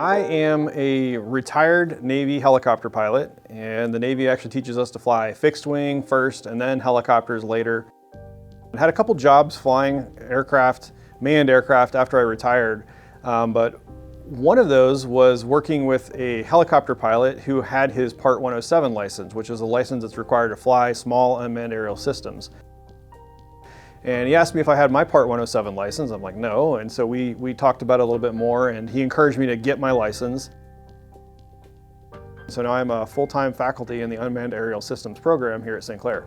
I am a retired Navy helicopter pilot, and the Navy actually teaches us to fly fixed wing first and then helicopters later. I had a couple jobs flying aircraft, manned aircraft after I retired, but one of those was working with a helicopter pilot who had his Part 107 license, which is a license that's required to fly small unmanned aerial systems. And he asked me if I had my Part 107 license. I'm like, no. And so we talked about it a little bit more, and he encouraged me to get my license. So now I'm a full-time faculty in the Unmanned Aerial Systems program here at Sinclair.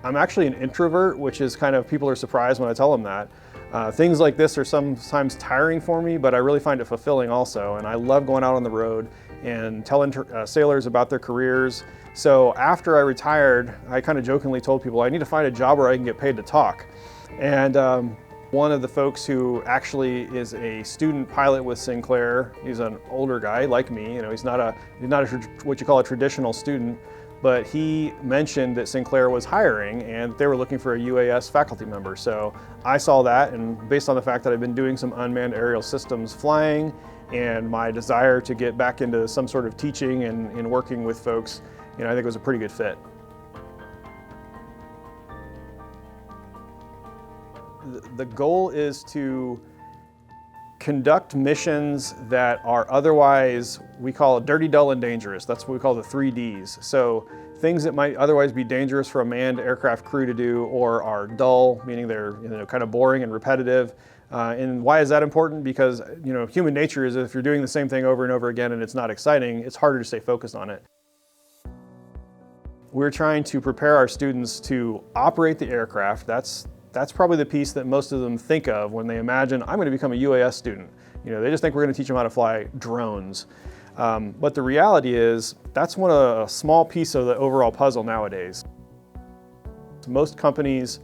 I'm actually an introvert, which is kind of, people are surprised when I tell them that. Things like this are sometimes tiring for me, but I really find it fulfilling also. And I love going out on the road and telling sailors about their careers. So after I retired, I kind of jokingly told people I need to find a job where I can get paid to talk. And one of the folks who actually is a student pilot with Sinclair, he's an older guy like me, he's not what you call a traditional student, but he mentioned that Sinclair was hiring and they were looking for a U.A.S. faculty member. So I saw that, and based on the fact that I've been doing some unmanned aerial systems flying and my desire to get back into some sort of teaching and working with folks, I think it was a pretty good fit. The goal is to conduct missions that are otherwise, we call it dirty, dull, and dangerous. That's what we call the 3Ds. So things that might otherwise be dangerous for a manned aircraft crew to do, or are dull, meaning they're kind of boring and repetitive. And why is that important? Because human nature is, if you're doing the same thing over and over again and it's not exciting, it's harder to stay focused on it. We're trying to prepare our students to operate the aircraft. That's probably the piece that most of them think of when they imagine, I'm going to become a U.A.S. student. They just think we're going to teach them how to fly drones. But the reality is, that's a small piece of the overall puzzle nowadays. Most companies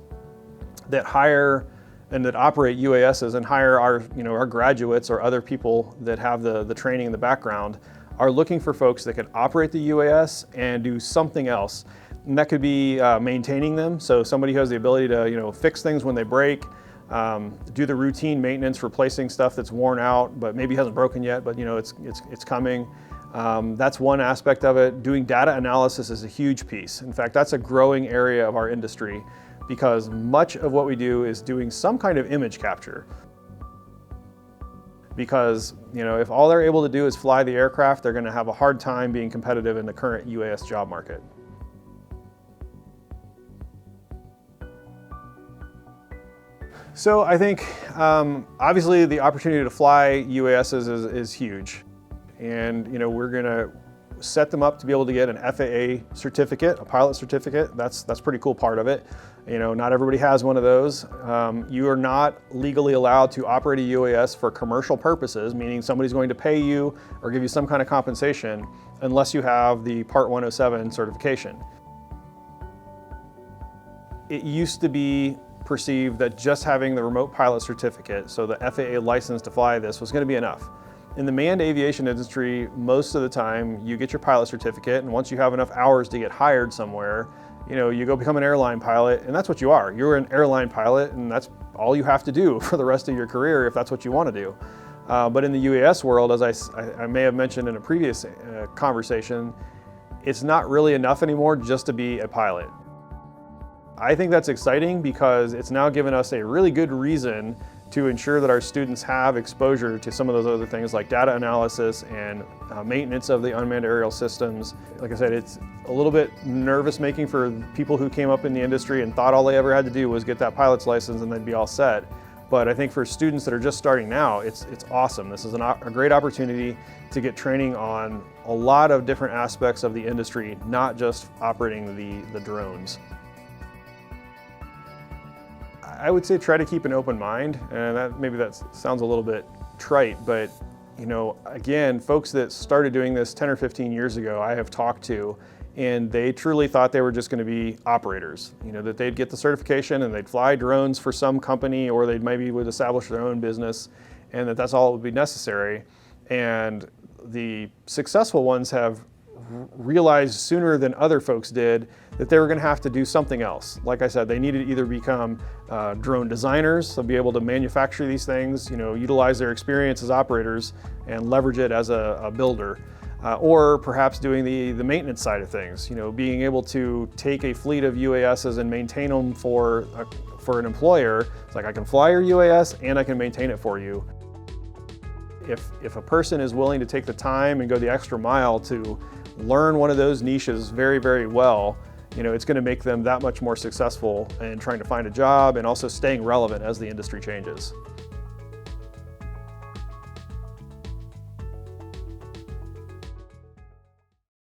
that hire and that operate UASs and hire our graduates or other people that have the training in the background are looking for folks that can operate the UAS and do something else. And that could be maintaining them. So somebody who has the ability to fix things when they break, do the routine maintenance, replacing stuff that's worn out but maybe hasn't broken yet, but it's coming. That's one aspect of it. Doing data analysis is a huge piece. In fact, that's a growing area of our industry because much of what we do is doing some kind of image capture. Because if all they're able to do is fly the aircraft, they're going to have a hard time being competitive in the current U.A.S. job market. So I think obviously the opportunity to fly UASs is huge, and we're going to set them up to be able to get an FAA certificate, a pilot certificate. That's a pretty cool part of it. Not everybody has one of those. You are not legally allowed to operate a UAS for commercial purposes, meaning somebody's going to pay you or give you some kind of compensation unless you have the Part 107 certification. It used to be perceived that just having the remote pilot certificate, so the FAA license to fly this, was going to be enough. In the manned aviation industry, most of the time you get your pilot certificate, and once you have enough hours to get hired somewhere, you go become an airline pilot, and that's what you are. You're an airline pilot, and that's all you have to do for the rest of your career if that's what you want to do. But in the UAS world, as I may have mentioned in a previous conversation, it's not really enough anymore just to be a pilot. I think that's exciting because it's now given us a really good reason to ensure that our students have exposure to some of those other things like data analysis and maintenance of the unmanned aerial systems. Like I said, it's a little bit nervous-making for people who came up in the industry and thought all they ever had to do was get that pilot's license and they'd be all set. But I think for students that are just starting now, it's awesome. This is a great opportunity to get training on a lot of different aspects of the industry, not just operating the drones. I would say try to keep an open mind, and maybe that sounds a little bit trite, but again, folks that started doing this 10 or 15 years ago, I have talked to, and they truly thought they were just going to be operators. That they'd get the certification and they'd fly drones for some company, or they maybe would establish their own business, and that's all that would be necessary. And the successful ones have realized sooner than other folks did that they were going to have to do something else. Like I said, they needed to either become drone designers, so be able to manufacture these things, utilize their experience as operators and leverage it as a builder. Or perhaps doing the maintenance side of things, being able to take a fleet of UASs and maintain them for an employer. It's like, I can fly your UAS and I can maintain it for you. If a person is willing to take the time and go the extra mile to learn one of those niches very, very well, it's going to make them that much more successful in trying to find a job and also staying relevant as the industry changes.